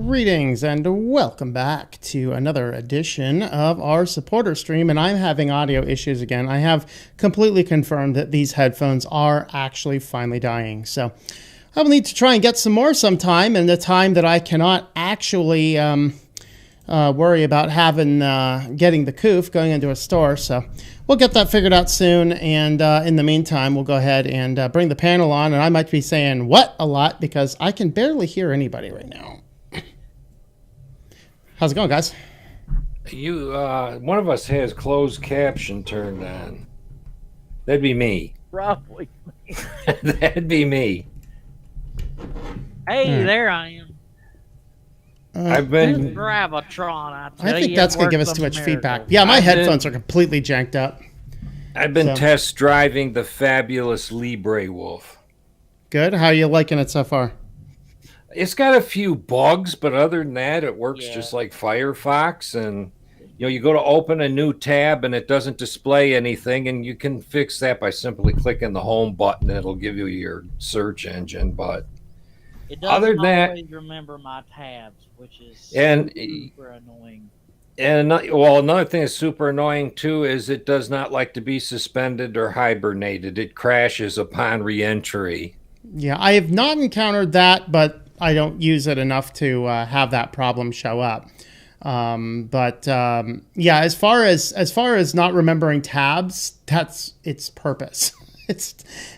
Greetings and welcome back to another edition of our supporter stream, and I'm having audio issues again. I have completely confirmed that these headphones are actually finally dying, so I will need to try and get some more sometime, and the time that I cannot actually worry about having getting the coof going into a store, so we'll get that figured out soon, and in the meantime, we'll go ahead and bring the panel on, and I might be saying what a lot because I can barely hear anybody right now. How's it going, guys? One of us has closed caption turned on. That'd be me. Probably. That'd be me. Hey, there I am. I've been Gravitron. I think that's going to give us too much feedback. Yeah, my headphones are completely janked up. I've been test driving the fabulous Libre Wolf. Good. How are you liking it so far? It's got a few bugs, but other than that, it works just like Firefox. And you go to open a new tab and it doesn't display anything, and you can fix that by simply clicking the home button. It'll give you your search engine. But it doesn't always remember my tabs, which is super annoying. And another thing that's super annoying too is it does not like to be suspended or hibernated. It crashes upon re-entry. Yeah, I have not encountered that, but I don't use it enough to have that problem show up. Yeah, as far as not remembering tabs, that's its purpose.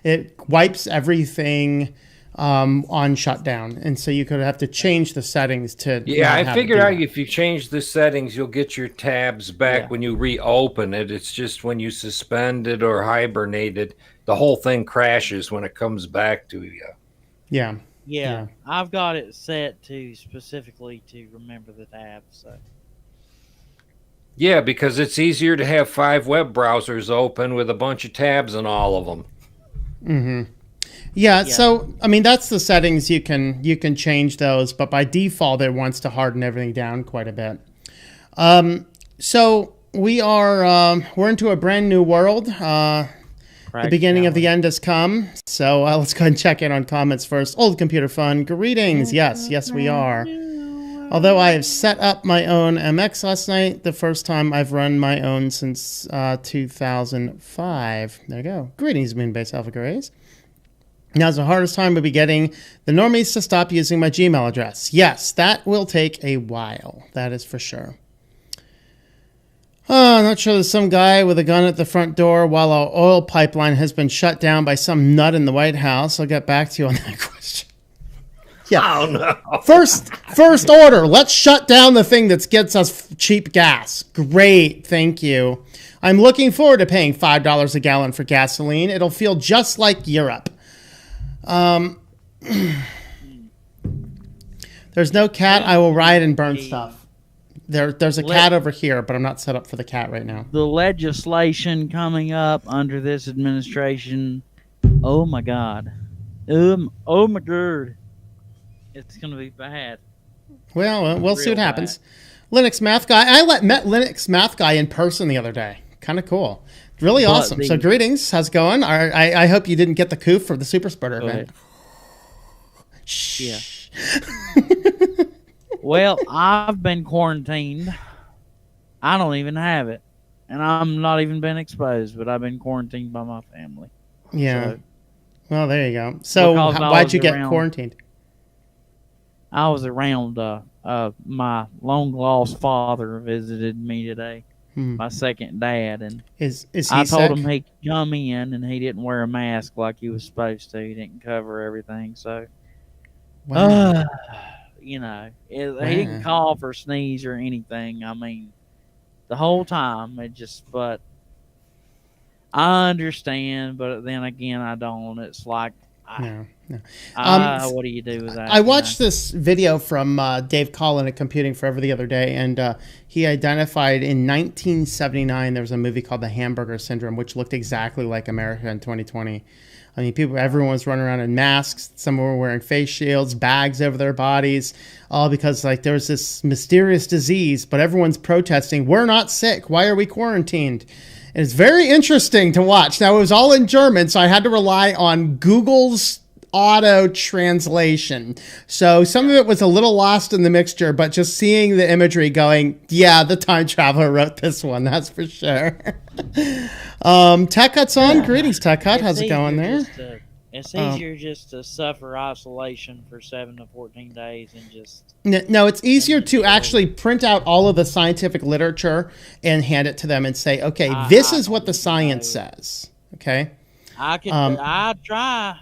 It wipes everything on shutdown, and so you could have to change the settings to. Yeah, I figured out if you change the settings, you'll get your tabs back when you reopen it. It's just when you suspend it or hibernate it, the whole thing crashes when it comes back to you. Yeah, I've got it set to specifically to remember the tabs. So. Yeah, because it's easier to have 5 web browsers open with a bunch of tabs on all of them. Mm-hmm. Yeah, so I mean that's the settings you can change those, but by default it wants to harden everything down quite a bit. So we're into a brand new world. The beginning of the end has come. So let's go ahead and check in on comments first. Old Computer Fun, greetings. Yes, we are. Although I have set up my own MX last night, the first time I've run my own since 2005. There you go. Greetings, Moonbase Alpha Grays. Now's the hardest time will be getting the normies to stop using my Gmail address. Yes, that will take a while. That is for sure. I'm not sure there's some guy with a gun at the front door while our oil pipeline has been shut down by some nut in the White House. I'll get back to you on that question. Yeah. Oh, no. First order. Let's shut down the thing that gets us cheap gas. Great. Thank you. I'm looking forward to paying $5 a gallon for gasoline. It'll feel just like Europe. There's no cat. I will riot and burn stuff. There's a cat over here, but I'm not set up for the cat right now. The legislation coming up under this administration, oh my God. Oh my God. It's going to be bad. Well, we'll see what happens. Linux Math Guy. I met Linux Math Guy in person the other day. Kind of cool. Really awesome. So greetings. How's it going? I hope you didn't get the coof for the Super Spreader event. Yeah. Well, I've been quarantined. I don't even have it. And I'm not even been exposed, but I've been quarantined by my family. Yeah. So, well, there you go. So why'd you get quarantined? I was around my long-lost father visited me today. My second dad. And is he I told sick? him he could come in, and he didn't wear a mask like he was supposed to. He didn't cover everything, so... Wow. He didn't cough or sneeze or anything. I mean, the whole time but I understand, but then again, I don't. It's like, what do you do with that? I watched this video from Dave Collin at Computing Forever the other day, and he identified in 1979 there was a movie called The Hamburger Syndrome, which looked exactly like America in 2020. I mean, everyone was running around in masks. Some were wearing face shields, bags over their bodies, all because there was this mysterious disease. But everyone's protesting, we're not sick. Why are we quarantined? And it's very interesting to watch. Now, it was all in German, so I had to rely on Google's auto translation. So some of it was a little lost in the mixture, but just seeing the imagery going, yeah, the time traveler wrote this one, that's for sure. Tech Hut's on. Greetings, Tech Hut. How's it going there? It's easier just to suffer isolation for 7 to 14 days and just... No, it's easier to actually print out all of the scientific literature and hand it to them and say, okay, this is what the science says. Okay? I can try.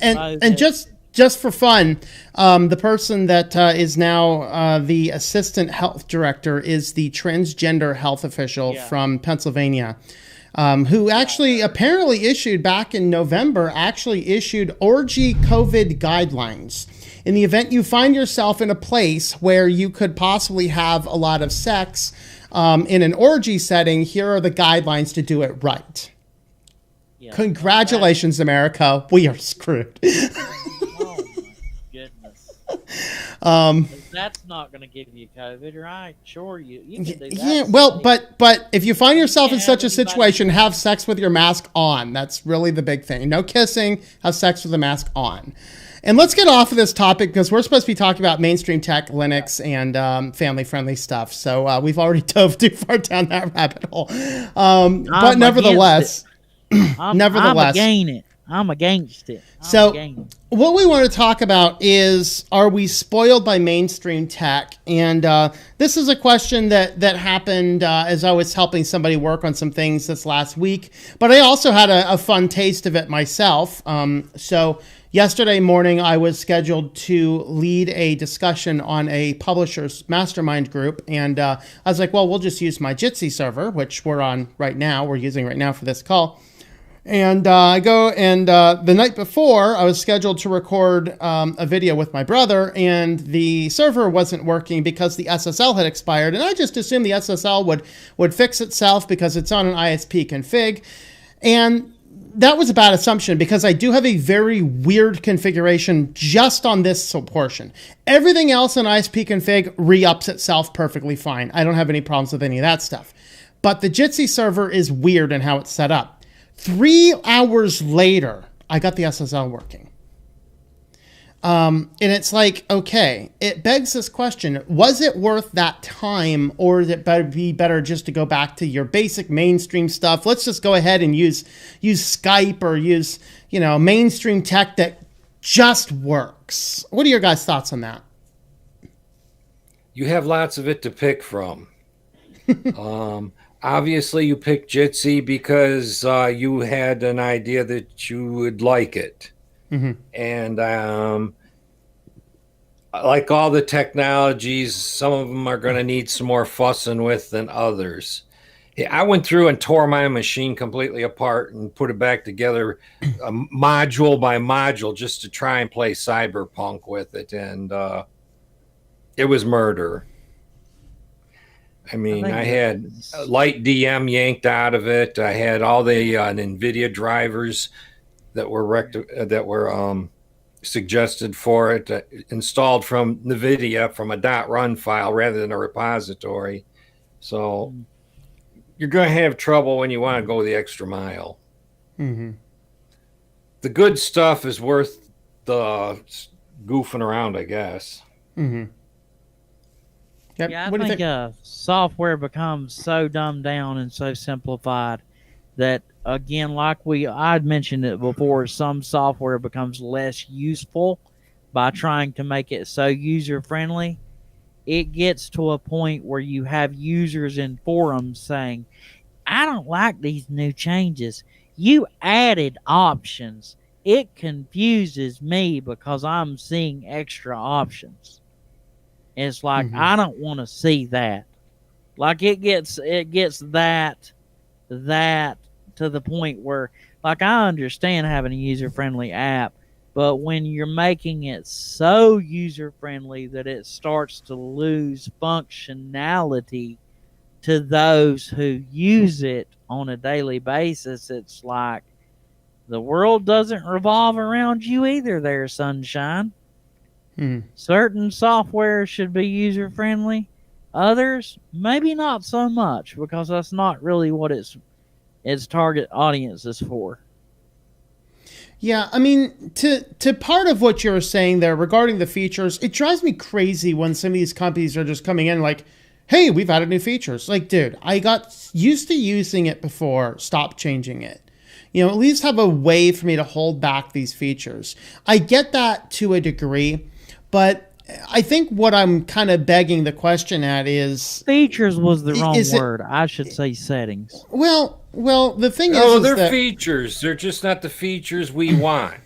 And just for fun, the person that is now the assistant health director is the transgender health official from Pennsylvania. Who actually apparently issued back in November, issued orgy COVID guidelines. In the event you find yourself in a place where you could possibly have a lot of sex in an orgy setting, here are the guidelines to do it right. Yeah, congratulations, America. We are screwed. Oh, my goodness. That's not going to give you COVID, right? Sure, you can do that. Yeah, well, but if you find yourself in such a situation, have sex with your mask on. That's really the big thing. No kissing, have sex with the mask on. And let's get off of this topic because we're supposed to be talking about mainstream tech, Linux, and family-friendly stuff. So we've already dove too far down that rabbit hole. But nevertheless, I'm against it. What we want to talk about is, are we spoiled by mainstream tech? And this is a question that happened as I was helping somebody work on some things this last week. But I also had a fun taste of it myself. So yesterday morning, I was scheduled to lead a discussion on a publisher's mastermind group. And I was like, well, we'll just use my Jitsi server, which we're using right now for this call. And I go, and the night before, I was scheduled to record a video with my brother, and the server wasn't working because the SSL had expired. And I just assumed the SSL would fix itself because it's on an ISP config. And that was a bad assumption because I do have a very weird configuration just on this portion. Everything else in ISP config re-ups itself perfectly fine. I don't have any problems with any of that stuff. But the Jitsi server is weird in how it's set up. 3 hours later, I got the SSL working. And it's like, okay, it begs this question. Was it worth that time, or would it be better just to go back to your basic mainstream stuff? Let's just go ahead and use Skype or use, mainstream tech that just works. What are your guys' thoughts on that? You have lots of it to pick from. Obviously, you picked Jitsi because you had an idea that you would like it. Mm-hmm. And like all the technologies, some of them are going to need some more fussing with than others. I went through and tore my machine completely apart and put it back together module by module just to try and play cyberpunk with it. And it was murder. I mean, I had light DM yanked out of it. I had all the NVIDIA drivers that were suggested for it installed from NVIDIA from a .run file rather than a repository. So you're going to have trouble when you want to go the extra mile. Mm-hmm. The good stuff is worth the goofing around, I guess. Mm-hmm. Yep. Yeah, I think software becomes so dumbed down and so simplified that, again, I'd mentioned it before, some software becomes less useful by trying to make it so user-friendly. It gets to a point where you have users in forums saying, I don't like these new changes. You added options. It confuses me because I'm seeing extra options. It's like, I don't want to see that. Like it gets that to the point where, like, I understand having a user-friendly app, but when you're making it so user-friendly that it starts to lose functionality to those who use it on a daily basis, it's like the world doesn't revolve around you either there, sunshine. Certain software should be user-friendly. Others, maybe not so much, because that's not really what its target audience is for. Yeah, I mean, to part of what you're saying there regarding the features, it drives me crazy when some of these companies are just coming in like, hey, we've added new features. Like, dude, I got used to using it before, stop changing it. At least have a way for me to hold back these features. I get that to a degree, but I think what I'm kind of begging the question at is... Features was the wrong word. I should say settings. Well, the thing is... Oh, they're features. They're just not the features we want.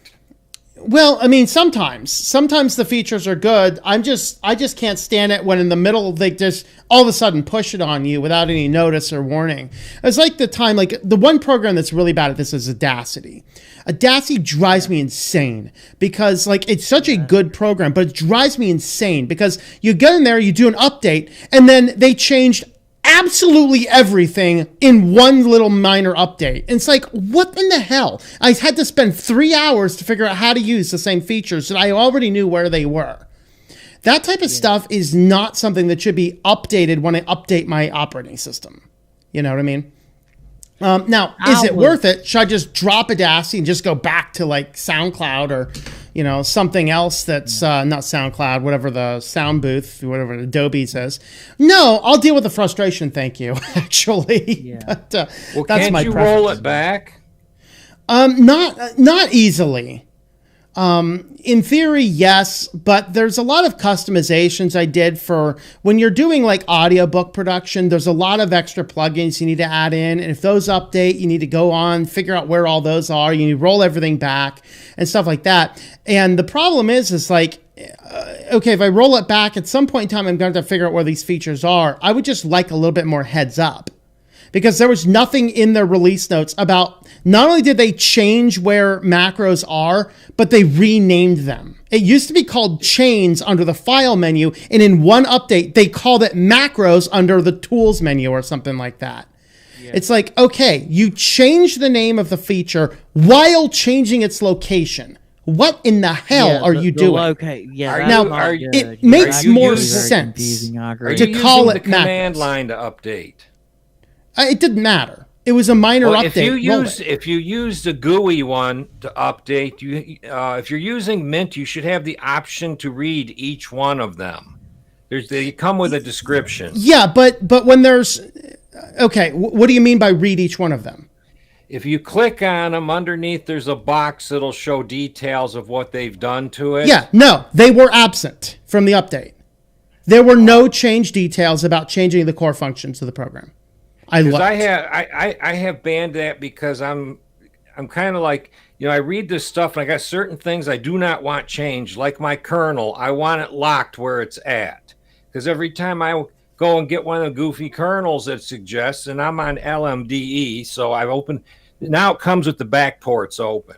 Well, I mean, sometimes the features are good. I just can't stand it when in the middle they just all of a sudden push it on you without any notice or warning. It's like the one program that's really bad at this is Audacity. Audacity drives me insane because it's such a good program, but it drives me insane because you get in there, you do an update, and then they changed absolutely everything in one little minor update. And it's like, what in the hell? I had to spend 3 hours to figure out how to use the same features that I already knew where they were. That type of stuff is not something that should be updated when I update my operating system. You know what I mean? Now, is it worth it? Should I just drop Audacity and just go back to SoundCloud or, something else that's not SoundCloud, whatever the sound booth, whatever Adobe says? No, I'll deal with the frustration. Thank you. Actually, yeah. But, well, that's can't my you preference. roll it back? Not easily. In theory, yes, but there's a lot of customizations I did for when you're doing audiobook production. There's a lot of extra plugins you need to add in. And if those update, you need to go on, figure out where all those are. You need to roll everything back and stuff like that. And the problem is okay, if I roll it back at some point in time, I'm going to have to figure out where these features are. I would just like a little bit more heads up. Because there was nothing in their release notes about, not only did they change where macros are, but they renamed them. It used to be called chains under the file menu, and in one update, they called it macros under the tools menu or something like that. Yeah. It's like, okay, you changed the name of the feature while changing its location. What in the hell are you doing? It makes more sense to call it the command line to update. It didn't matter. It was a minor update. If you use the GUI one to update, if you're using Mint, you should have the option to read each one of them. They come with a description. Yeah, but when there's what do you mean by read each one of them? If you click on them, underneath there's a box that'll show details of what they've done to it. Yeah, no, they were absent from the update. There were no change details about changing the core functions of the program. I have banned that because I'm kind of I read this stuff and I got certain things I do not want changed, like my kernel. I want it locked where it's at, because every time I go and get one of the goofy kernels that suggests, and I'm on LMDE, so I've opened. Now it comes with the back ports open,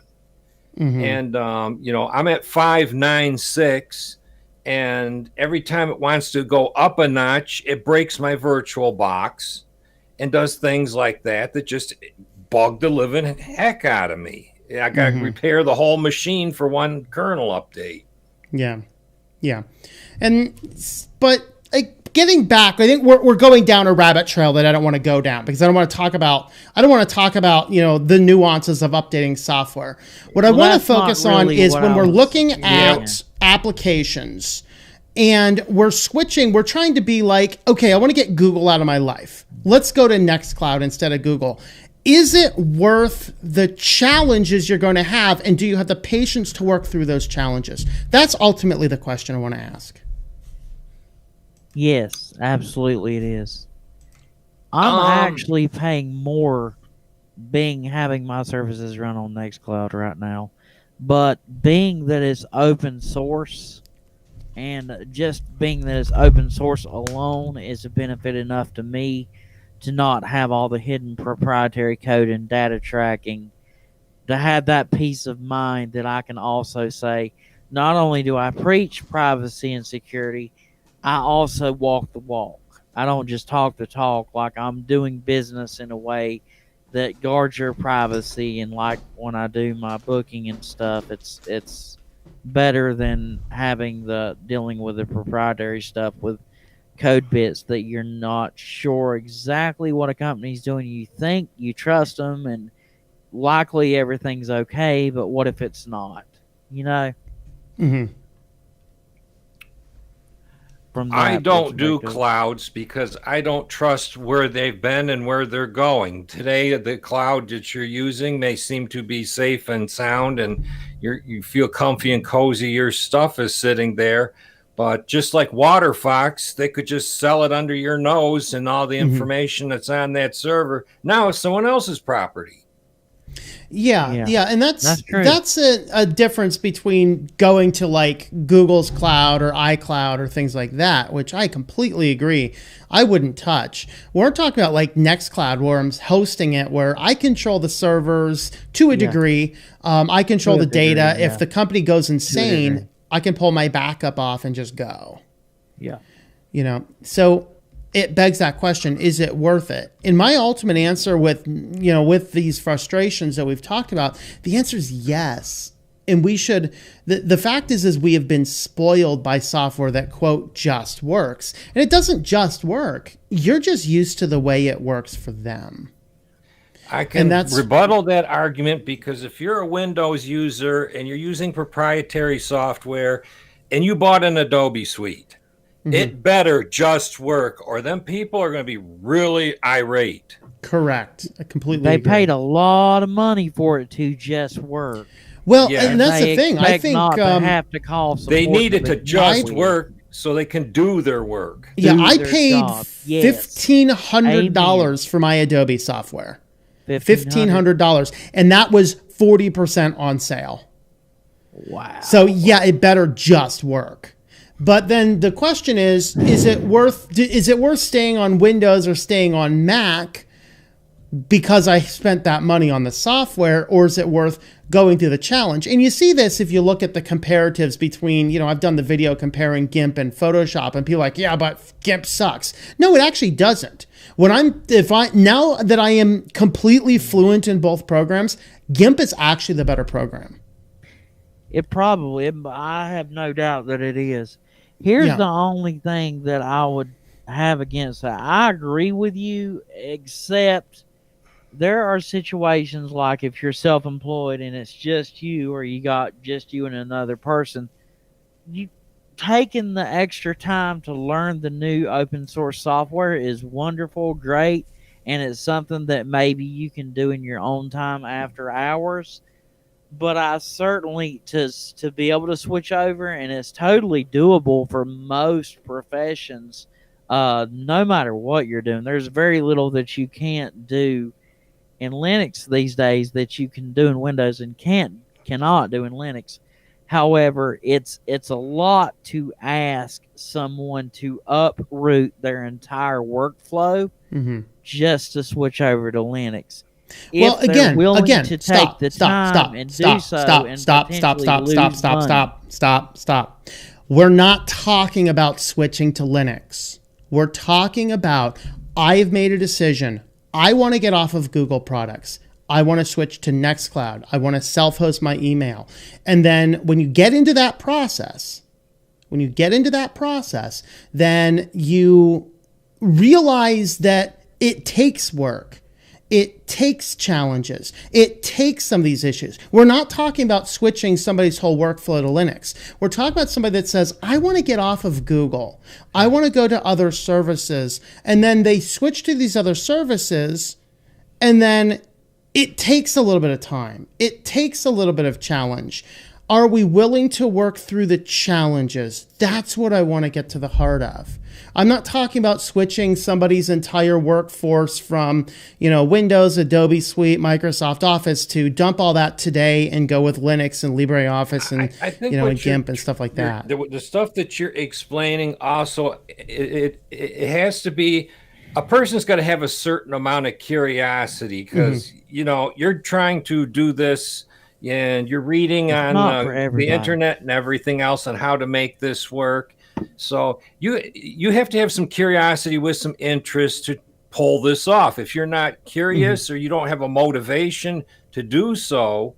and I'm at 596. And every time it wants to go up a notch, it breaks my virtual box. And does things like that just bug the living heck out of me. I got to repair the whole machine for one kernel update. Yeah. But getting back, I think we're going down a rabbit trail that I don't want to go down because I don't want to talk about the nuances of updating software. What I want to focus on is when we're looking at applications. And we're trying to be okay, I want to get Google out of my life. Let's go to Nextcloud instead of Google. Is it worth the challenges you're going to have? And do you have the patience to work through those challenges? That's ultimately the question I want to ask. Yes, absolutely it is. I'm actually paying more having my services run on Nextcloud right now. But being that it's open source, and just being that it's open source alone is a benefit enough to me to not have all the hidden proprietary code and data tracking, to have that peace of mind that I can also say, not only do I preach privacy and security, I also walk the walk. I don't just talk the talk, like I'm doing business in a way that guards your privacy. And like when I do my booking and stuff, it's better than dealing with the proprietary stuff with code bits that you're not sure exactly what a company's doing. You think you trust them, and likely everything's okay, but what if it's not? You know? Mm-hmm. I don't do clouds because I don't trust where they've been and where they're going. Today, the cloud that you're using may seem to be safe and sound, and you feel comfy and cozy. Your stuff is sitting there. But just like WaterFox, they could just sell it under your nose, and all the information that's on that server now is someone else's property. Yeah, and that's true. That's a difference between going to like Google's cloud or iCloud or things like that, which I completely agree I wouldn't touch. We're talking about like Nextcloud, where I'm hosting it, where I control the servers to a degree. I control the data. If the company goes insane, I can pull my backup off and just go. Yeah. You know, so it begs that question, is it worth it? And my ultimate answer with these frustrations that we've talked about, the answer is yes. And we should, the fact is we have been spoiled by software that, quote, just works. And it doesn't just work. You're just used to the way it works for them. I can rebuttal that argument, because if you're a Windows user and you're using proprietary software and you bought an Adobe suite, it better just work, or them people are going to be really irate. Correct. I completely They agree. paid a lot of money for it to just work. Well, and that's the thing. I think not to have to call they need it to just work so they can do their work. Yeah, I paid $1,500 for my Adobe software. $1,500, and that was 40% on sale. Wow. So yeah, it better just work. But then the question is it worth staying on Windows or staying on Mac because I spent that money on the software, or is it worth going through the challenge? And you see this if you look at the comparatives between, I've done the video comparing GIMP and Photoshop, and people are like, yeah, but GIMP sucks. No, it actually doesn't. Now that I am completely fluent in both programs, GIMP is actually the better program. I have no doubt that it is. Here's the only thing that I would have against that. I agree with you, except there are situations like if you're self-employed and it's just you, or you got just you and another person, you taking the extra time to learn the new open source software is wonderful, great, and it's something that maybe you can do in your own time after hours. But I certainly, to be able to switch over, and it's totally doable for most professions, no matter what you're doing. There's very little that you can't do in Linux these days that you can do in Windows and cannot do in Linux. However, it's a lot to ask someone to uproot their entire workflow just to switch over to Linux. Well, again, to take the time and do so and stop. We're not talking about switching to Linux. We're talking about, I've made a decision. I want to get off of Google products. I want to switch to Nextcloud. I want to self-host my email. And then when you get into that process, then you realize that it takes work. It takes challenges. It takes some of these issues. We're not talking about switching somebody's whole workflow to Linux. We're talking about somebody that says, I want to get off of Google. I want to go to other services. And then they switch to these other services, and then it takes a little bit of time. It takes a little bit of challenge. Are we willing to work through the challenges? That's what I want to get to the heart of. I'm not talking about switching somebody's entire workforce from, Windows, Adobe Suite, Microsoft Office to dump all that today and go with Linux and LibreOffice and, and GIMP and stuff like that. The stuff that you're explaining also, it has to be, a person's got to have a certain amount of curiosity, because, you're trying to do this and you're reading on the internet and everything else on how to make this work. So you have to have some curiosity with some interest to pull this off. If you're not curious or you don't have a motivation to do so,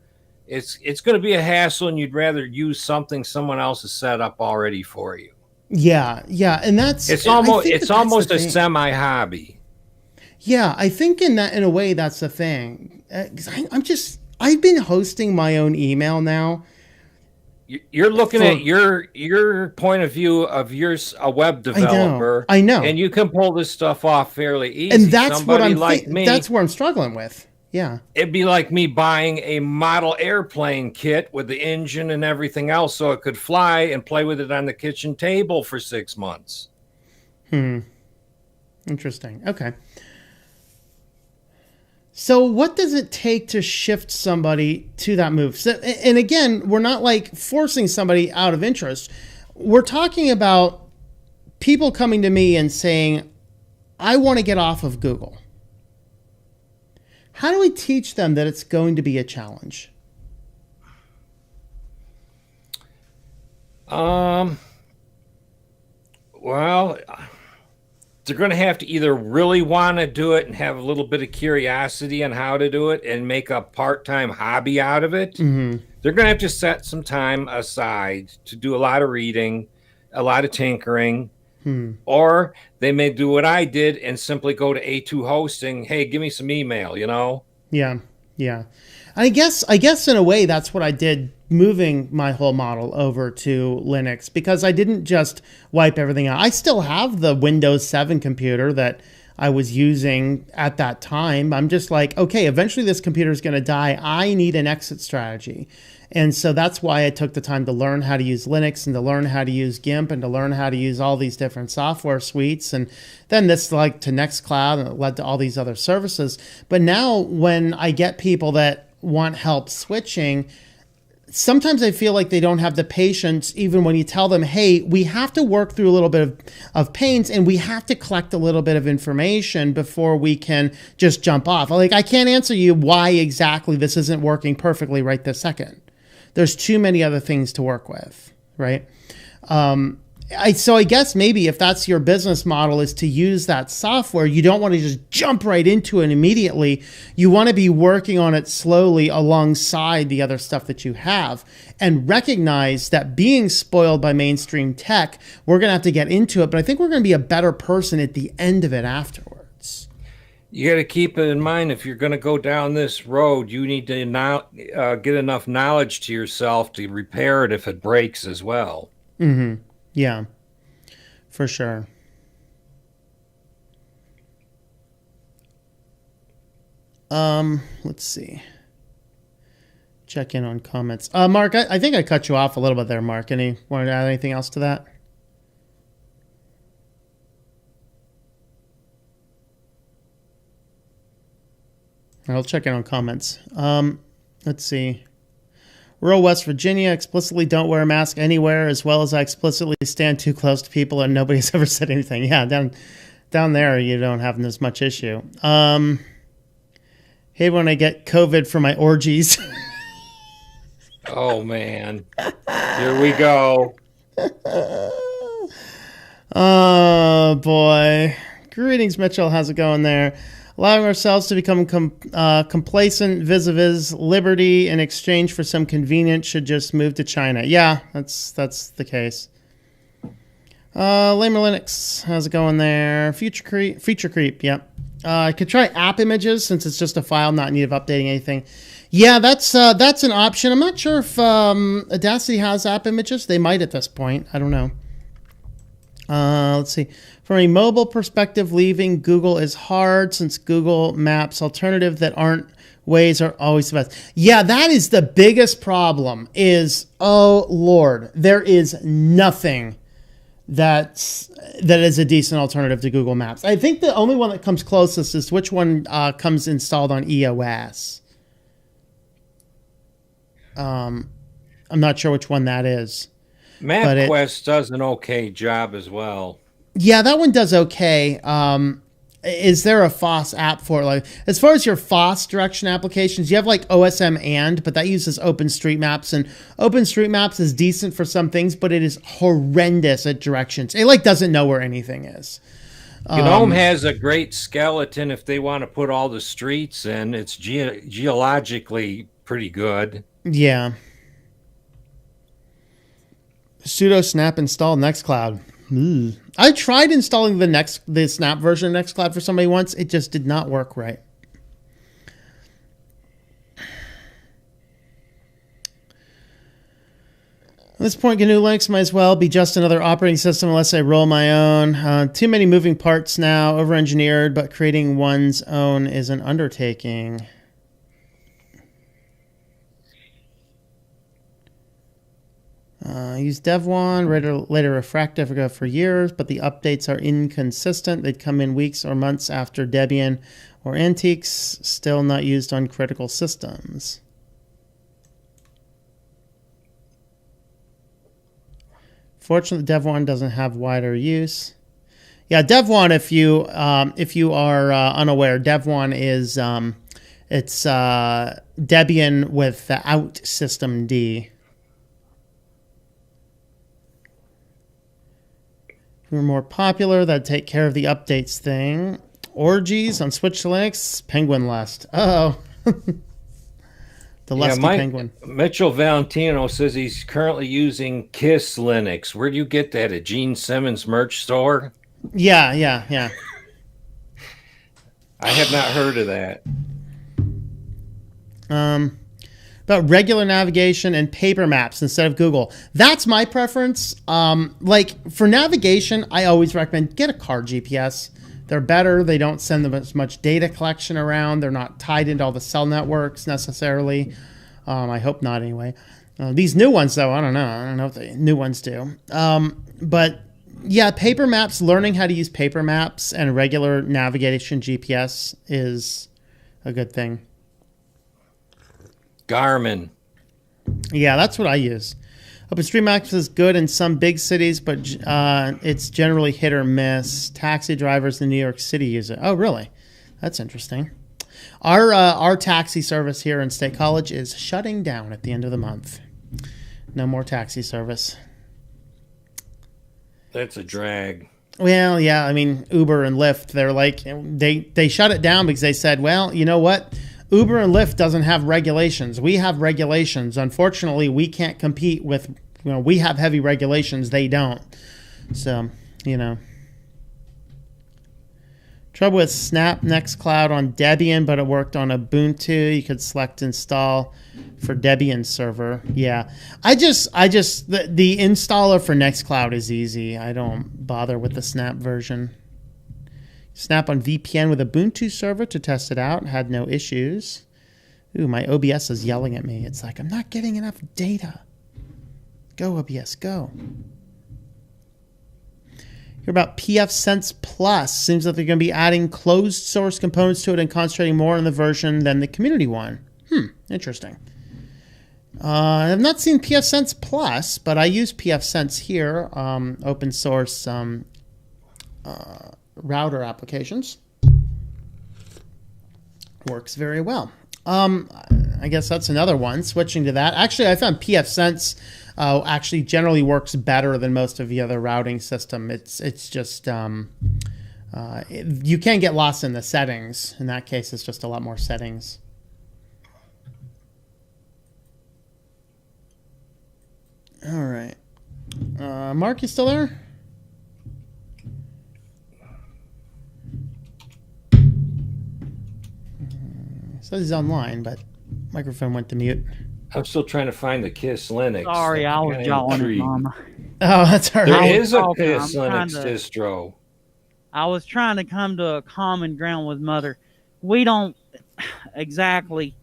it's going to be a hassle, and you'd rather use something someone else has set up already for you. Yeah, and it's almost a semi-hobby. Yeah, I think in a way that's the thing. 'cause I've been hosting my own email now. You're looking at your point of view of a web developer. I know. And you can pull this stuff off fairly easy. And that's Somebody like me. That's where I'm struggling with. Yeah. It'd be like me buying a model airplane kit with the engine and everything else so it could fly and play with it on the kitchen table for 6 months. Interesting. Okay. So what does it take to shift somebody to that move? So, and again, we're not like forcing somebody out of interest. We're talking about people coming to me and saying, I want to get off of Google. How do we teach them that it's going to be a challenge? Well, they're going to have to either really want to do it and have a little bit of curiosity on how to do it and make a part-time hobby out of it. Mm-hmm. They're going to have to set some time aside to do a lot of reading, a lot of tinkering, or they may do what I did and simply go to A2 hosting. Hey, give me some email, you know? Yeah. I guess in a way that's what I did, moving my whole model over to Linux, because I didn't just wipe everything out. I still have the Windows 7 computer that I was using at that time. I'm just like, okay, eventually this computer is going to die. I need an exit strategy. And so that's why I took the time to learn how to use Linux and to learn how to use GIMP and to learn how to use all these different software suites. And then this led to Nextcloud, and it led to all these other services. But now when I get people that want help switching, sometimes I feel like they don't have the patience, even when you tell them, hey, we have to work through a little bit of pains and we have to collect a little bit of information before we can just jump off. Like, I can't answer you why exactly this isn't working perfectly right this second. There's too many other things to work with, right? So I guess maybe if that's your business model, is to use that software, you don't want to just jump right into it immediately. You want to be working on it slowly alongside the other stuff that you have, and recognize that being spoiled by mainstream tech, we're going to have to get into it, but I think we're going to be a better person at the end of it afterwards. You got to keep it in mind, if you're going to go down this road, you need to get enough knowledge to yourself to repair it if it breaks as well. Mm-hmm. Yeah, for sure. Let's see. Check in on comments. Mark, I think I cut you off a little bit there, Mark. Want to add anything else to that? I'll check in on comments. Let's see. Rural West Virginia, explicitly don't wear a mask anywhere, as well as I explicitly stand too close to people and nobody's ever said anything. Yeah, down there you don't have as much issue. Hey, when I get COVID for my orgies. Oh, man. Here we go. Oh, boy. Greetings, Mitchell. How's it going there? Allowing ourselves to become complacent vis-a-vis liberty in exchange for some convenience should just move to China. Yeah, that's the case. Lamer Linux, how's it going there? Feature creep, yep. I could try app images since it's just a file, not in need of updating anything. Yeah, that's an option. I'm not sure if Audacity has app images. They might at this point. I don't know. Let's see. From a mobile perspective, leaving Google is hard since Google Maps alternative that aren't Waze are always the best. Yeah, that is the biggest problem is, oh, Lord, there is nothing that is a decent alternative to Google Maps. I think the only one that comes closest is which one comes installed on EOS. I'm not sure which one that is. MapQuest does an okay job as well. Yeah, that one does okay. Is there a FOSS app for it? Like, as far as your FOSS direction applications, you have like OSM but that uses OpenStreetMaps, and OpenStreetMaps is decent for some things, but it is horrendous at directions. It like doesn't know where anything is. GNOME has a great skeleton if they want to put all the streets in. It's geologically pretty good. Yeah. Sudo snap install Nextcloud. I tried installing the snap version of Nextcloud for somebody once. It just did not work right. this point, GNU Linux might as well be just another operating system unless I roll my own. Too many moving parts now, over-engineered, but creating one's own is an undertaking. Use Dev1, later Refractive for years, but the updates are inconsistent. They'd come in weeks or months after Debian or Antiques, still not used on critical systems. Fortunately, Dev1 doesn't have wider use. Yeah, Dev1, if you are unaware, Dev1 is it's Debian without systemd. If we're more popular, that'd take care of the updates thing. Orgies on Switch to Linux, Penguin Lust. Uh-oh. The lusty penguin. Mitchell Valentino says he's currently using Kiss Linux. Where do you get that? At Gene Simmons merch store? Yeah. I have not heard of that. About regular navigation and paper maps instead of Google. That's my preference. Like for navigation, I always recommend get a car GPS. They're better. They don't send them as much data collection around. They're not tied into all the cell networks necessarily. I hope not anyway. These new ones, though, I don't know. I don't know if the new ones do. But yeah, paper maps, learning how to use paper maps and regular navigation GPS is a good thing. Garmin. Yeah, that's what I use. OpenStreetMaps is good in some big cities, but it's generally hit or miss. Taxi drivers in New York City use it. Oh, really? That's interesting. Our taxi service here in State College is shutting down at the end of the month. No more taxi service. That's a drag. Well, yeah. I mean, Uber and Lyft, they're like, they shut it down because they said, well, you know what? Uber and Lyft doesn't have regulations. We have regulations. Unfortunately, we can't compete with, we have heavy regulations. They don't. So, Trouble with Snap Nextcloud on Debian, but it worked on Ubuntu. You could select install for Debian server. Yeah. the installer for Nextcloud is easy. I don't bother with the Snap version. Snap on VPN with Ubuntu server to test it out. Had no issues. Ooh, my OBS is yelling at me. It's like, I'm not getting enough data. Go, OBS, go. Hear about pfSense Plus. Seems like they're going to be adding closed source components to it and concentrating more on the version than the community one. Interesting. I've not seen pfSense Plus, but I use pfSense here. Open source router applications. Works very well. I guess that's another one. Switching to that. Actually, I found pfSense actually generally works better than most of the other routing system. It's just you can get lost in the settings. In that case, it's just a lot more settings. All right. Mark, you still there? Says he's online, but microphone went to mute. I'm still trying to find the Kiss Linux. Sorry, I was jawing it, Mama. Oh, that's all right. There is a Kiss Linux distro. I was trying to come to a common ground with Mother. We don't exactly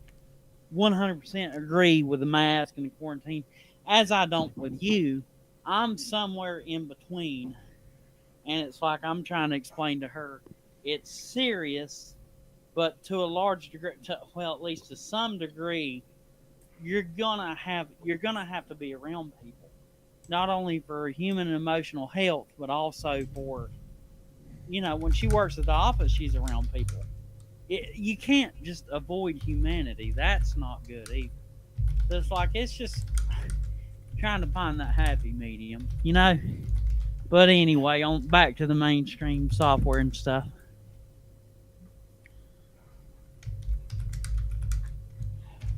100% agree with the mask and the quarantine, as I don't with you. I'm somewhere in between, and it's like I'm trying to explain to her it's serious, but to a large degree, well, at least to some degree, you're gonna have to be around people, not only for human and emotional health, but also for, when she works at the office, she's around people. You can't just avoid humanity. That's not good either. So it's just trying to find that happy medium, But anyway, back to the mainstream software and stuff.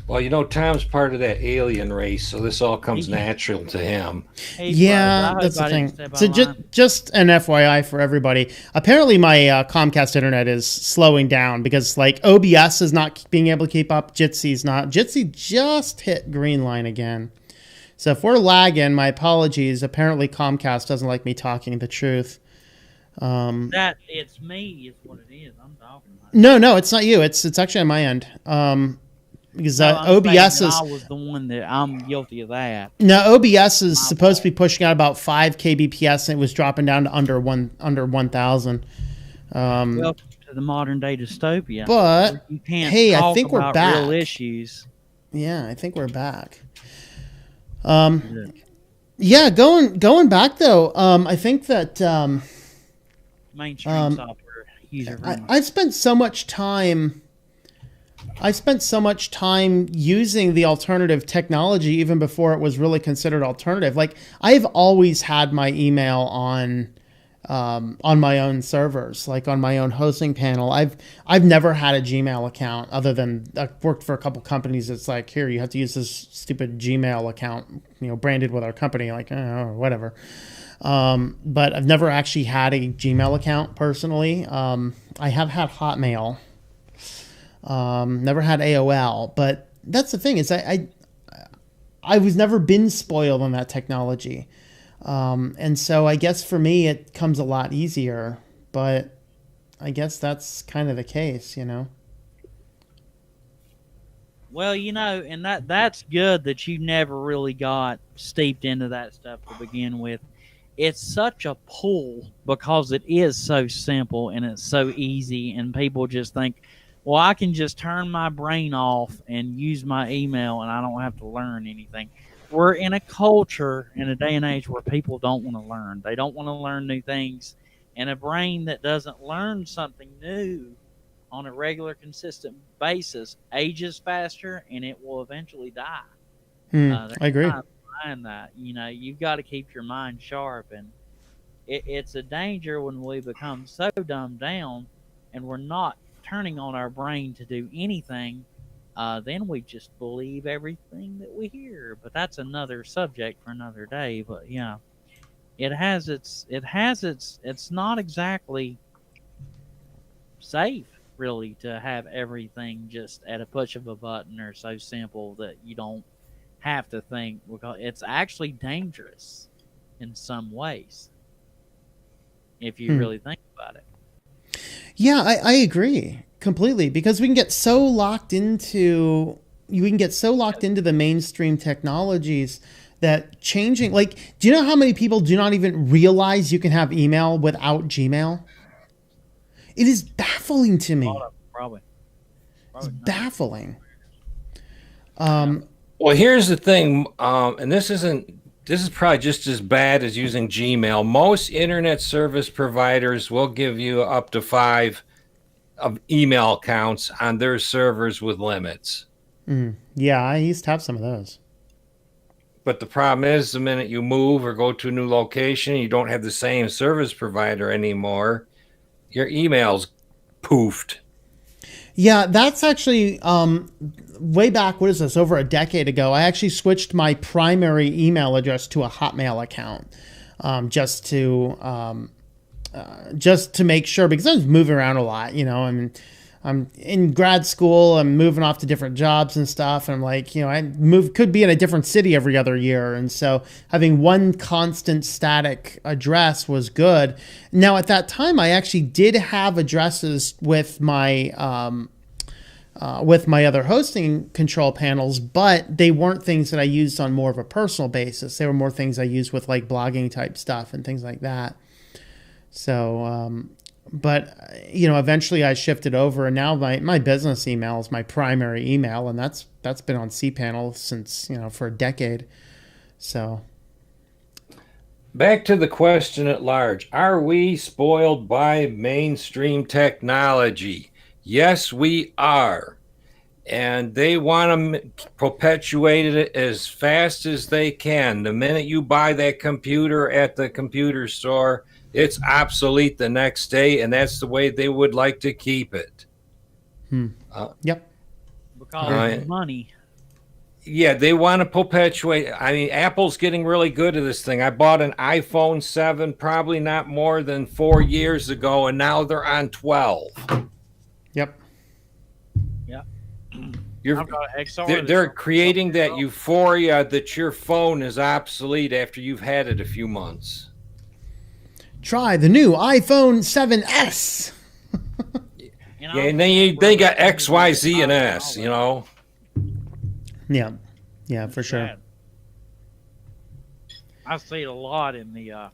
Well, Tom's part of that alien race, so this all comes natural to him. Yeah, that's the thing. So just an FYI for everybody. Apparently, my Comcast internet is slowing down because, OBS is not being able to keep up. Jitsy's not. Jitsy just hit green line again. So if we're lagging, my apologies. Apparently Comcast doesn't like me talking the truth. That it's me is what it is. I'm talking about. No, it's not you. It's actually on my end. Because OBS is. I was the one that I'm guilty of that. No, OBS is supposed to be pushing out about 5 kbps, and it was dropping down to under 1,000. Welcome to the modern day dystopia. But you can't hey, talk I think we're about back. real issues. Yeah, I think we're back. Yeah, going back though. I think that Mainstream software user friendly. I spent so much time using the alternative technology even before it was really considered alternative. Like I've always had my email on my own servers, like on my own hosting panel. I've never had a Gmail account other than I've worked for a couple companies. It's like, here, you have to use this stupid Gmail account, branded with our company, like, whatever. But I've never actually had a Gmail account personally. I have had Hotmail. Never had AOL, but that's the thing is I was never been spoiled on that technology. And so I guess for me, it comes a lot easier, but I guess that's kind of the case, Well, and that's good that you never really got steeped into that stuff to begin with. It's such a pull because it is so simple and it's so easy, and people just think, well, I can just turn my brain off and use my email and I don't have to learn anything. We're in a culture, in a day and age where people don't want to learn. They don't want to learn new things. And a brain that doesn't learn something new on a regular, consistent basis ages faster, and it will eventually die. I agree. Behind that, you've got to keep your mind sharp, and it's a danger when we become so dumbed down and we're not turning on our brain to do anything. Then we just believe everything that we hear. But that's another subject for another day. But yeah, it's not exactly safe really to have everything just at a push of a button or so simple that you don't have to think, because it's actually dangerous in some ways if you really think about it. Yeah, I agree completely, because we can get so locked into the mainstream technologies that changing, like, do you know how many people do not even realize you can have email without Gmail? It is baffling to me. Probably it's baffling. Well, here's the thing, and this is probably just as bad as using Gmail. Most internet service providers will give you up to 5 of email accounts on their servers with limits. Yeah, I used to have some of those. But the problem is, the minute you move or go to a new location, you don't have the same service provider anymore, your email's poofed. Yeah, that's actually way back, what is this, over a decade ago, I actually switched my primary email address to a Hotmail account just to make sure, because I was moving around a lot, I'm in grad school, I'm moving off to different jobs and stuff, and I'm like, could be in a different city every other year, and so having one constant static address was good. Now at that time, I actually did have addresses with my other hosting control panels, but they weren't things that I used on more of a personal basis. They were more things I used with like blogging type stuff and things like that. So, but eventually I shifted over, and now my business email is my primary email, and that's been on cPanel since, for a decade. So back to the question at large. Are we spoiled by mainstream technology? Yes, we are. And they want to perpetuate it as fast as they can. The minute you buy that computer at the computer store, it's obsolete the next day, and that's the way they would like to keep it. Yep. Because of money. Yeah, they want to perpetuate. I mean, Apple's getting really good at this thing. I bought an iPhone 7 probably not more than 4 years ago, and now they're on 12. Yep. I've got an XR. They're creating that euphoria that your phone is obsolete after you've had it a few months. Try the new iPhone 7S. Yeah, and they got X, Y, Z, and S, you know. Yeah, for sure. I see it a lot in the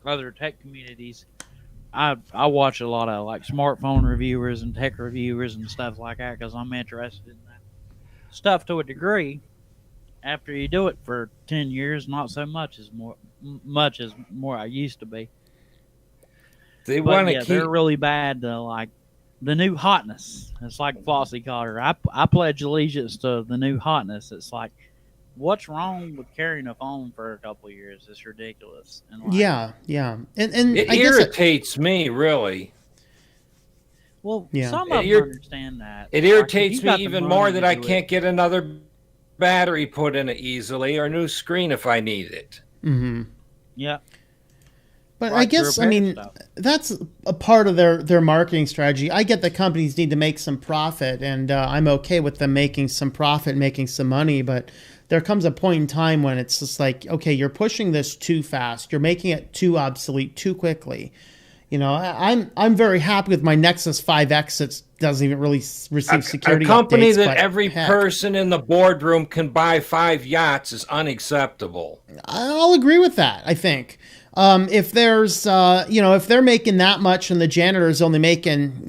other tech communities. I watch a lot of like smartphone reviewers and tech reviewers and stuff like that because I'm interested in that stuff to a degree. After you do it for 10 years, not so much as more I used to be. They want to They're really bad to like the new hotness. It's like FOSS called her. I pledge allegiance to the new hotness. It's like, what's wrong with carrying a phone for a couple of years? It's ridiculous. And like, yeah, and it irritates me really. Well, some of them understand that. It irritates me even more that I can't get another battery put in it easily or a new screen if I need it. Mm-hmm. Yeah. But I guess, I mean, that's a part of their marketing strategy. I get that companies need to make some profit, and I'm okay with them making some profit, making some money, but there comes a point in time when it's just like, okay, you're pushing this too fast. You're making it too obsolete too quickly. You know, I'm very happy with my Nexus 5X that doesn't even really receive security updates. A company that every person in the boardroom can buy 5 yachts is unacceptable. I'll agree with that, I think. If there's, if they're making that much and the janitor's only making,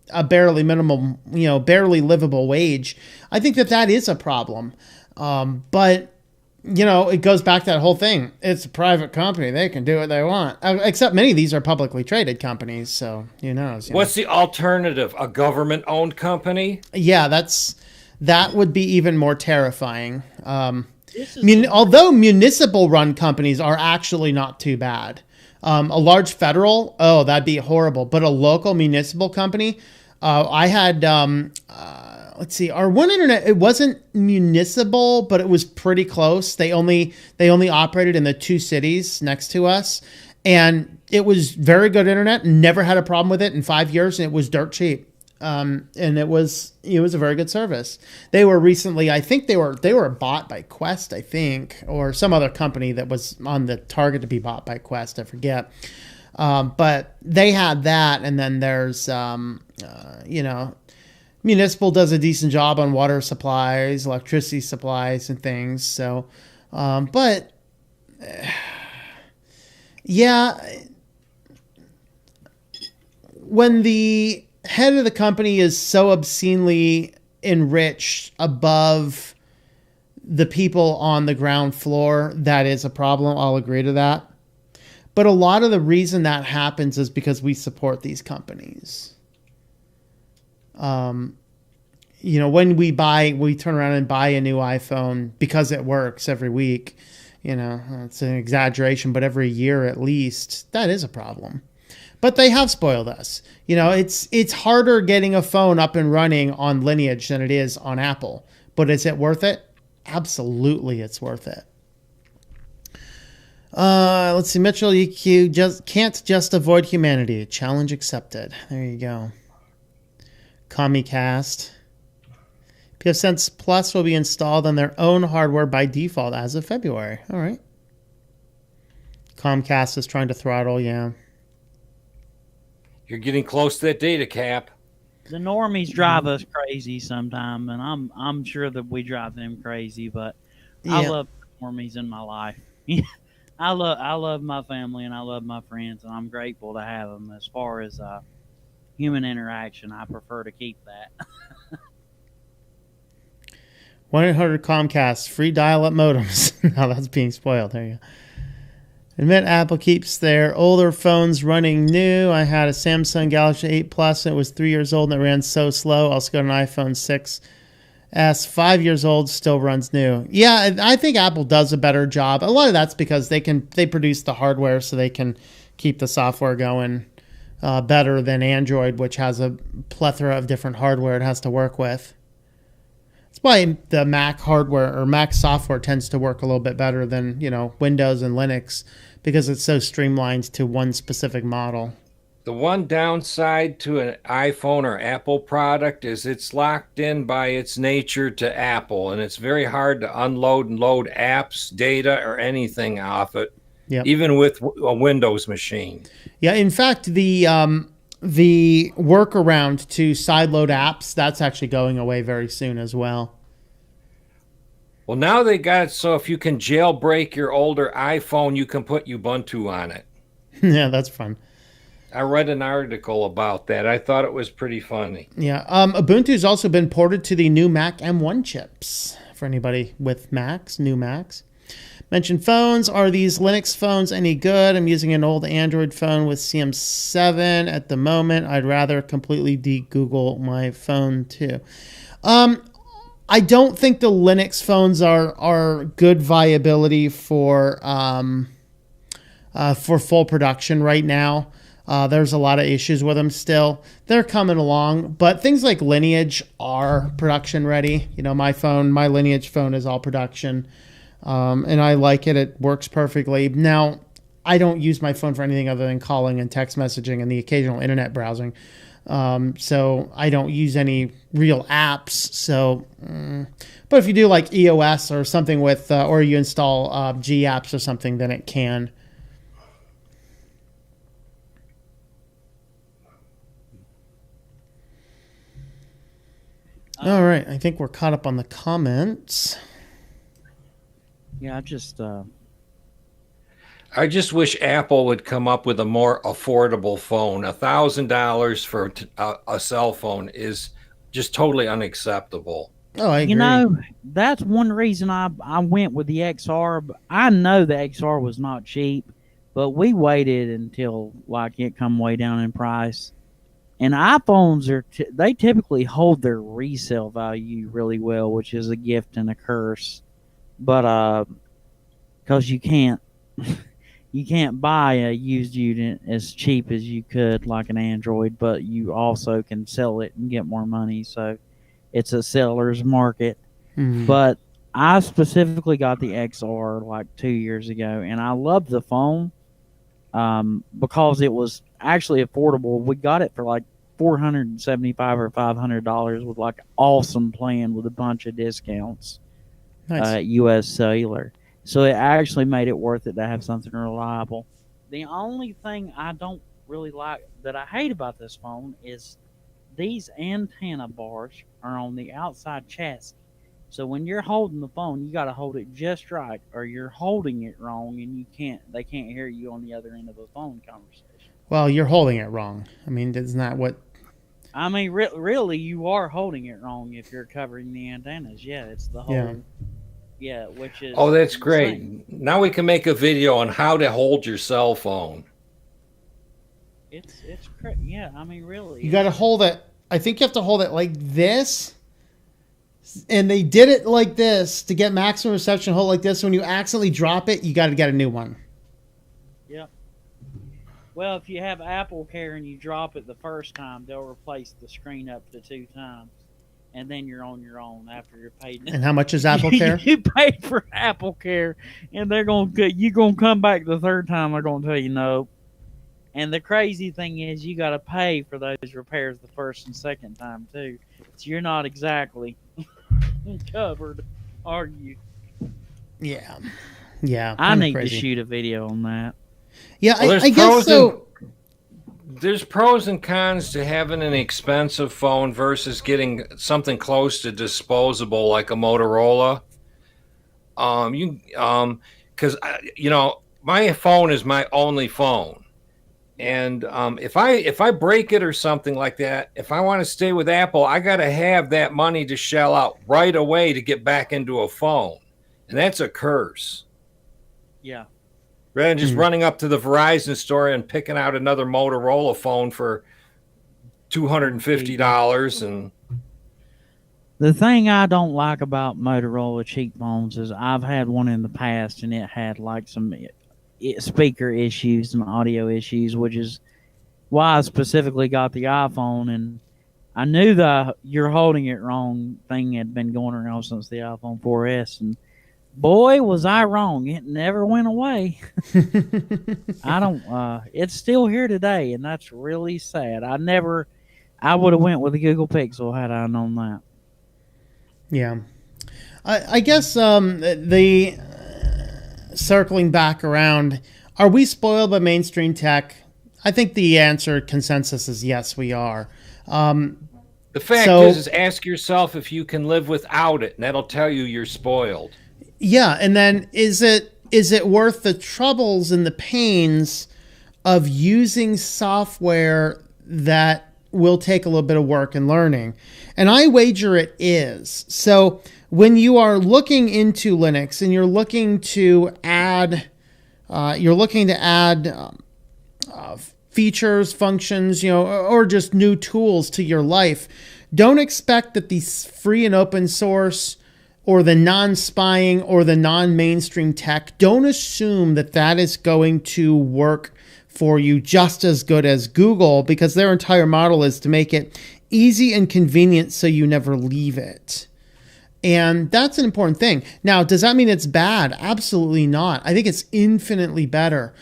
a barely minimum, barely livable wage, I think that is a problem. But it goes back to that whole thing. It's a private company. They can do what they want. Except many of these are publicly traded companies, so who knows? What's the alternative? A government-owned company? Yeah, that would be even more terrifying. Although municipal-run companies are actually not too bad. A large federal, that'd be horrible. But a local municipal company, I had... let's see. Our one internet, it wasn't municipal, but it was pretty close. They only operated in the 2 cities next to us, and it was very good internet. Never had a problem with it in 5 years, and it was dirt cheap. And it was a very good service. They were recently, I think they were bought by Quest, I think, or some other company that was on the target to be bought by Quest. I forget. But they had that, and then there's municipal does a decent job on water supplies, electricity supplies, and things. So, when the head of the company is so obscenely enriched above the people on the ground floor, that is a problem. I'll agree to that. But a lot of the reason that happens is because we support these companies. When we turn around and buy a new iPhone because it works every week, it's an exaggeration, but every year at least, that is a problem. But they have spoiled us. It's harder getting a phone up and running on Lineage than it is on Apple. But is it worth it? Absolutely, it's worth it. Let's see. Mitchell EQ can't just avoid humanity. Challenge accepted. There you go. Comcast. pfSense Plus will be installed on their own hardware by default as of February. All right. Comcast is trying to throttle, yeah. You're getting close to that data cap. The normies drive us crazy sometime, and I'm sure that we drive them crazy, but I love normies in my life. I love my family and I love my friends, and I'm grateful to have them. As far as human interaction, I prefer to keep that. 1-800 Comcast, free dial-up modems. Now that's being spoiled. There you go. Admit Apple keeps their older phones running new. I had a Samsung Galaxy 8 Plus, and it was 3 years old, and it ran so slow. Also got an iPhone 6S, 5 years old, still runs new. Yeah, I think Apple does a better job. A lot of that's because they produce the hardware, so they can keep the software going better than Android, which has a plethora of different hardware it has to work with. That's why the Mac hardware or Mac software tends to work a little bit better than Windows and Linux, because it's so streamlined to one specific model. The one downside to an iPhone or Apple product is it's locked in by its nature to Apple, and it's very hard to unload and load apps, data, or anything off it, even with a Windows machine. Yeah, in fact, the workaround to sideload apps, that's actually going away very soon as well. Well, now they got it so if you can jailbreak your older iPhone, you can put Ubuntu on it. Yeah, that's fun. I read an article about that. I thought it was pretty funny. Yeah. Ubuntu's also been ported to the new Mac M1 chips for anybody with Macs, new Macs. Mentioned phones. Are these Linux phones any good? I'm using an old Android phone with CM7 at the moment. I'd rather completely de-Google my phone too. I don't think the Linux phones are good viability for full production right now. There's a lot of issues with them still. They're coming along, but things like Lineage are production ready. You know, my Lineage phone is all production, and I like it. It works perfectly. Now, I don't use my phone for anything other than calling and text messaging and the occasional internet browsing. So I don't use any real apps. So, but if you do like EOS or something with, or you install G apps or something, then it can. All right, I think we're caught up on the comments. Yeah, I just wish Apple would come up with a more affordable phone. $1,000 for a cell phone is just totally unacceptable. Oh, I agree. You know, that's one reason I went with the XR. I know the XR was not cheap, but we waited until like it come way down in price. And iPhones they typically hold their resale value really well, which is a gift and a curse. But because you can't buy a used unit as cheap as you could like an Android, but you also can sell it and get more money. So it's a seller's market. Mm-hmm. But I specifically got the XR like 2 years ago, and I loved the phone because it was actually affordable. We got it for like $475 or $500 with like an awesome plan with a bunch of discounts. Nice. U.S. Cellular. So it actually made it worth it to have something reliable. The only thing I don't really like, that I hate about this phone, is these antenna bars are on the outside chassis. So when you're holding the phone, you got to hold it just right, or you're holding it wrong, and they can't hear you on the other end of a phone conversation. Well, you're holding it wrong. I mean, isn't that what? I mean, really, you are holding it wrong if you're covering the antennas. Yeah, it's the whole. Yeah. Yeah, which is. Oh, that's great. insane. Now we can make a video on how to hold your cell phone. It's yeah. I mean, really. You got to hold it. I think you have to hold it like this. And they did it like this to get maximum reception. Hold like this. When you accidentally drop it, you got to get a new one. Yep. Well, if you have Apple Care and you drop it the first time, they'll replace the screen up to 2 times, and then you're on your own after you're paid. And how much is Apple Care? You paid for Apple Care, and you're gonna come back the third time. They're gonna tell you no. And the crazy thing is, you got to pay for those repairs the first and second time too. So you're not exactly covered, are you? Yeah. Yeah. I need crazy. to shoot a video on that. Yeah, Well, I guess so. There's pros and cons to having an expensive phone versus getting something close to disposable like a Motorola. Because my phone is my only phone, and if I break it or something like that, if I want to stay with Apple, I got to have that money to shell out right away to get back into a phone, and that's a curse. Yeah. Rather than just running up to the Verizon store and picking out another Motorola phone for $250 and. The thing I don't like about Motorola cheap phones is I've had one in the past and it had like some speaker issues and audio issues, which is why I specifically got the iPhone. And I knew the "you're holding it wrong" thing had been going around since the iPhone 4S, and boy, was I wrong. It never went away. I don't. It's still here today, and that's really sad. I would have went with the Google Pixel had I known that. Yeah. I guess the circling back around, are we spoiled by mainstream tech? I think the answer consensus is yes, we are. The fact is ask yourself if you can live without it, and that'll tell you you're spoiled. Yeah, and then is it worth the troubles and the pains of using software that will take a little bit of work and learning? And I wager it is. So when you are looking into Linux and you're looking to add features, functions, or just new tools to your life, don't expect that the free and open source or the non-spying or the non-mainstream tech, don't assume that that is going to work for you just as good as Google, because their entire model is to make it easy and convenient so you never leave it. And that's an important thing. Now, does that mean it's bad? Absolutely not. I think it's infinitely better.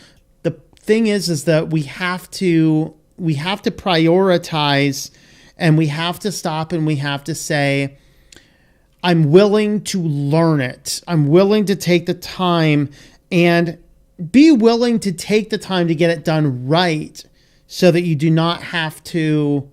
The thing is that we have to prioritize, and we have to stop, and we have to say, I'm willing to learn it. I'm willing to take the time, and be willing to take the time to get it done right, so that you don't have to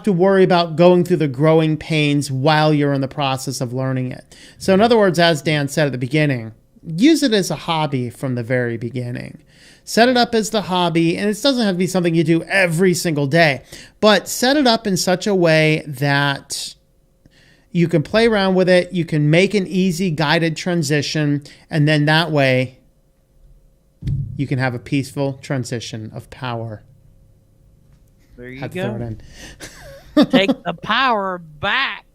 worry about going through the growing pains while you're in the process of learning it. So in other words, as Dan said at the beginning, use it as a hobby from the very beginning. Set it up as the hobby, and it doesn't have to be something you do every single day, but set it up in such a way that you can play around with it, you can make an easy guided transition, and then that way you can have a peaceful transition of power. There you Had to go. throw it in. Take the power back.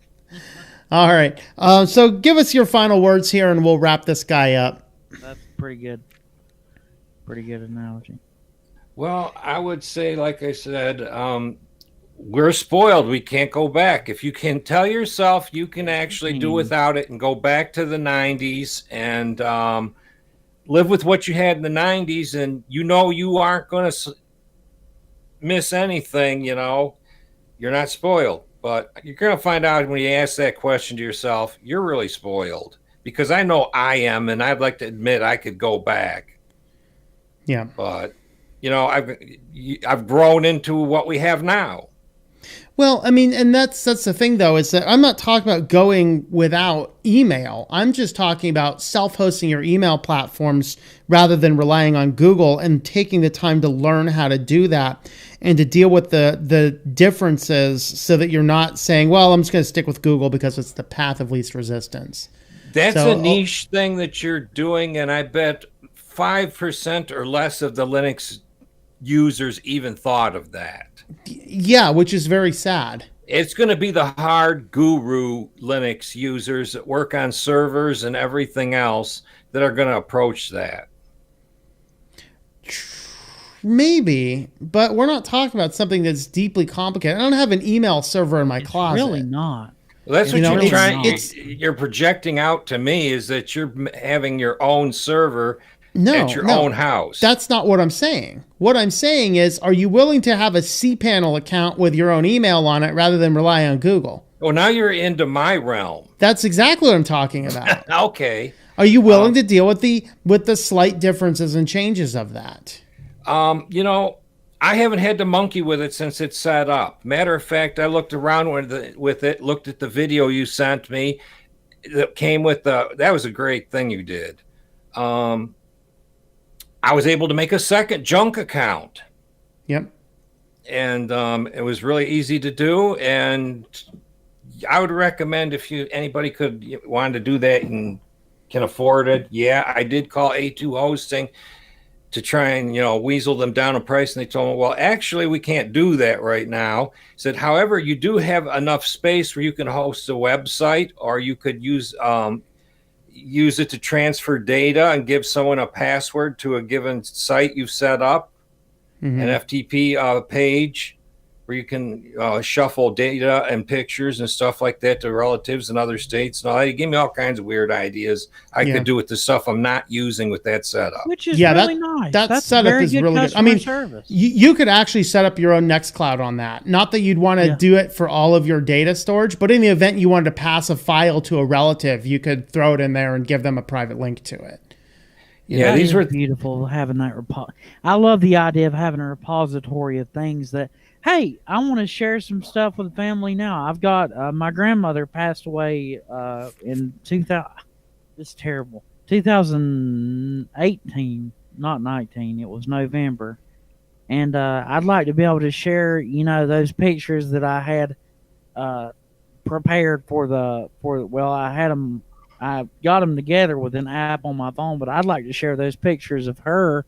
All right. So give us your final words here, and we'll wrap this guy up. That's pretty good. Pretty good analogy. Well, I would say, like I said, we're spoiled. We can't go back. If you can tell yourself you can actually do without it and go back to the 90s and live with what you had in the 90s, and you aren't going to miss anything, you're not spoiled. But you're going to find out when you ask that question to yourself, you're really spoiled, because I know I am, and I'd like to admit I could go back. Yeah. But, I've grown into what we have now. Well, I mean, and that's the thing, though, is that I'm not talking about going without email. I'm just talking about self-hosting your email platforms rather than relying on Google, and taking the time to learn how to do that and to deal with the differences, so that you're not saying, well, I'm just going to stick with Google because it's the path of least resistance. That's a niche thing that you're doing, and I bet 5% or less of the Linux users even thought of that. Yeah, which is very sad. It's going to be the hard guru Linux users that work on servers and everything else that are going to approach that. Maybe, but we're not talking about something that's deeply complicated. I don't have an email server in my closet. Really not. Well, that's what you're trying. You're projecting out to me is that you're having your own server at your own house. That's not what I'm saying. What I'm saying is, are you willing to have a cPanel account with your own email on it rather than rely on Google? Well, now you're into my realm. That's exactly what I'm talking about. Okay. Are you willing to deal with the slight differences and changes of that? I haven't had to monkey with it since it's set up. Matter of fact, I looked around with it, looked at the video you sent me that came with that was a great thing you did. I was able to make a second junk account. Yep. And it was really easy to do. And I would recommend if anybody wanted to do that and can afford it. Yeah, I did call A2 Hosting to try and, weasel them down in price. And they told me, well, actually, we can't do that right now. Said, however, you do have enough space where you can host a website, or you could use it to transfer data and give someone a password to a given site you've set up, an FTP page. where you can shuffle data and pictures and stuff like that to relatives in other states. And all that. He gave me all kinds of weird ideas I could do with the stuff I'm not using with that setup. Which is really nice. That setup is really good. I mean, you could actually set up your own Nextcloud on that. Not that you'd want to do it for all of your data storage, but in the event you wanted to pass a file to a relative, you could throw it in there and give them a private link to it. Yeah, these were beautiful. Having that I love the idea of having a repository of things that, hey, I want to share some stuff with the family now. I've got my grandmother passed away in 2000. It's terrible. 2018, not 19. It was November, and I'd like to be able to share, those pictures that I had prepared for. Well, I got them together with an app on my phone, but I'd like to share those pictures of her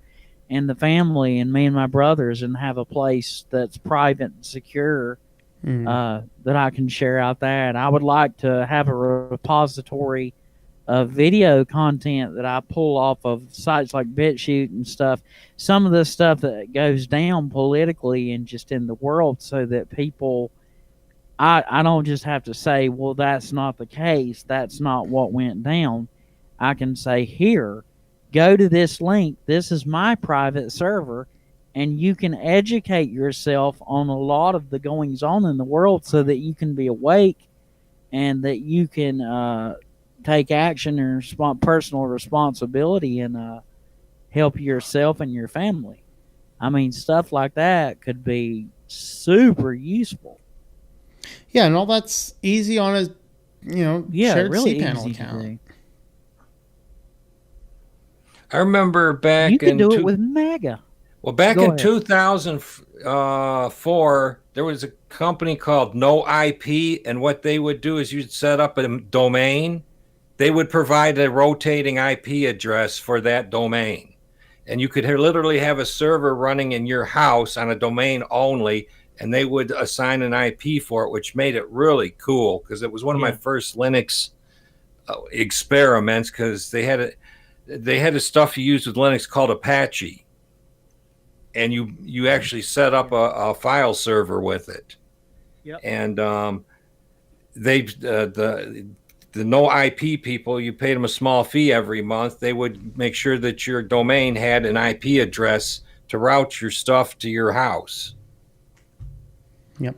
and the family and me and my brothers and have a place that's private and secure that I can share out there. And I would like to have a repository of video content that I pull off of sites like BitChute and stuff. Some of the stuff that goes down politically and just in the world, so that people... I don't just have to say, well, that's not the case. That's not what went down. I can say, here, go to this link. This is my private server. And you can educate yourself on a lot of the goings on in the world so that you can be awake and that you can take action and personal responsibility and help yourself and your family. I mean, stuff like that could be super useful. Yeah, and all that's easy on a, shared really cPanel account. I remember back you could do it with Mega. Well, back in 2004, there was a company called No IP, and what they would do is you'd set up a domain. They would provide a rotating IP address for that domain, and you could literally have a server running in your house on a domain only. And they would assign an IP for it, which made it really cool because it was one of my first Linux experiments. Because they had a stuff you use with Linux called Apache, and you actually set up a file server with it. Yep. And the no IP people, you paid them a small fee every month. They would make sure that your domain had an IP address to route your stuff to your house. Yep.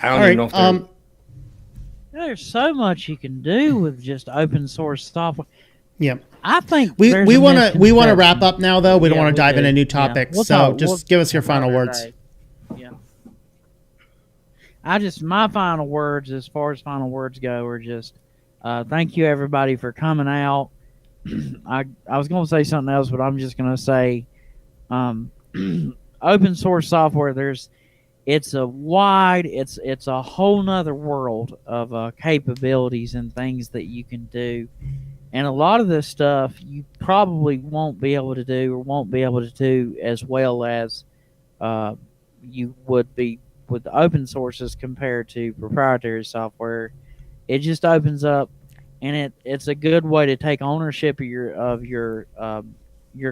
I don't even know if there's so much you can do with just open source software. Yep. I think we want to wrap up now, though. We don't want to dive into new topics. Yeah. Just give us your final words. Yeah. My final words, as far as final words go, are just thank you everybody for coming out. I was going to say something else, but I'm just going to say open source software. It's a whole nother world of capabilities and things that you can do. And a lot of this stuff you probably won't be able to do as well as you would be with open sources compared to proprietary software. It just opens up, and it's a good way to take ownership of your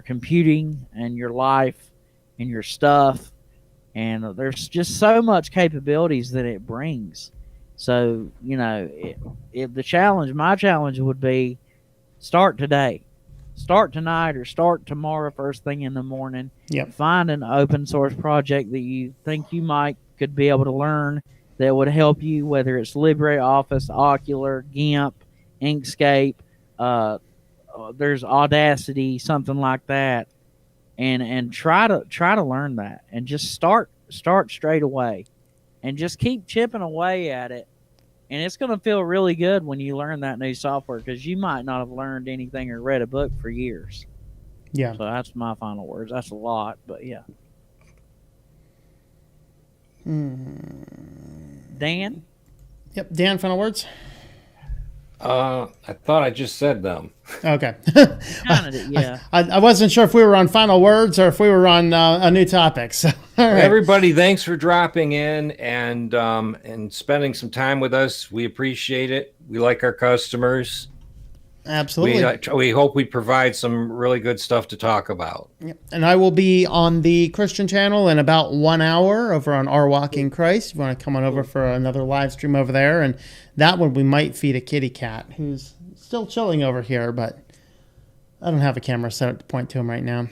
computing and your life and your stuff. And there's just so much capabilities that it brings. So, my challenge would be start today. Start tonight or start tomorrow first thing in the morning. Yep. Find an open source project that you think you could be able to learn that would help you, whether it's LibreOffice, Ocular, GIMP, Inkscape, there's Audacity, something like that. And try to learn that, and just start straight away, and just keep chipping away at it, and it's going to feel really good when you learn that new software, because you might not have learned anything or read a book for years. Yeah. So that's my final words. That's a lot, but yeah. Dan? Yep. Dan, final words? I thought I just said them. Okay. Yeah. I wasn't sure if we were on final words or if we were on a new topic. So, all right. Everybody, thanks for dropping in and spending some time with us. We appreciate it. We like our customers. Absolutely. We hope we provide some really good stuff to talk about. Yep. And I will be on the Christian channel in about 1 hour over on Our Walking Christ. If you want to come on over for another live stream over there. And that one we might feed a kitty cat who's still chilling over here, but I don't have a camera set up to point to him right now.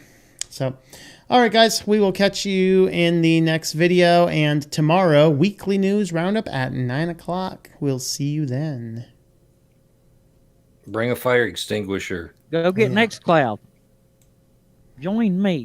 So, all right, guys, we will catch you in the next video. And tomorrow, weekly news roundup at 9 o'clock. We'll see you then. Bring a fire extinguisher. Go get Nextcloud. Join me.